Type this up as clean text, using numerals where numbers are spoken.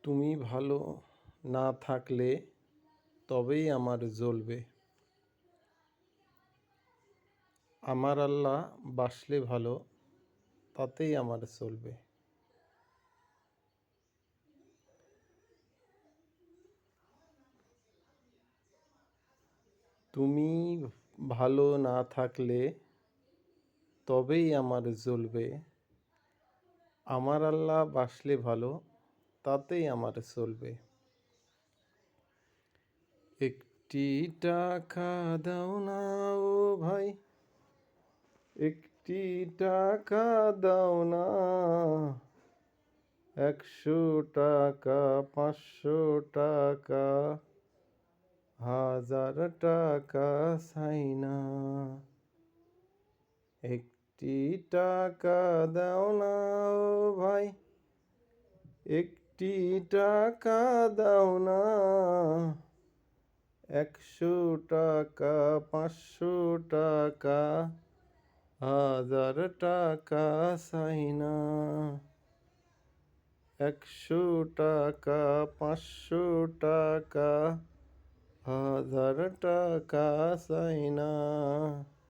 তুমি ভালো না থাকলে তবেই আমার জ্বলবে। আমার আল্লাহ বাসলে ভালো, তাতেই আমার চলবে। তুমি ভালো না থাকলে তবেই আমার জ্বলবে। আমার আল্লাহ বাসলে ভালো, তাতেই আমার চলবে। একটি টাকা দাও না ও ভাই, একটি টাকা দাও না। 100 টাকা, 500 টাকা, 1000 টাকা চাই না। একটি টাকা দাও না ও ভাই, একটি টাকা দাও না। 100 টাকা, 500 টাকা, 1000 টাকা চাই না। 100 টাকা, 500 টাকা, 1000 টাকা চাই না।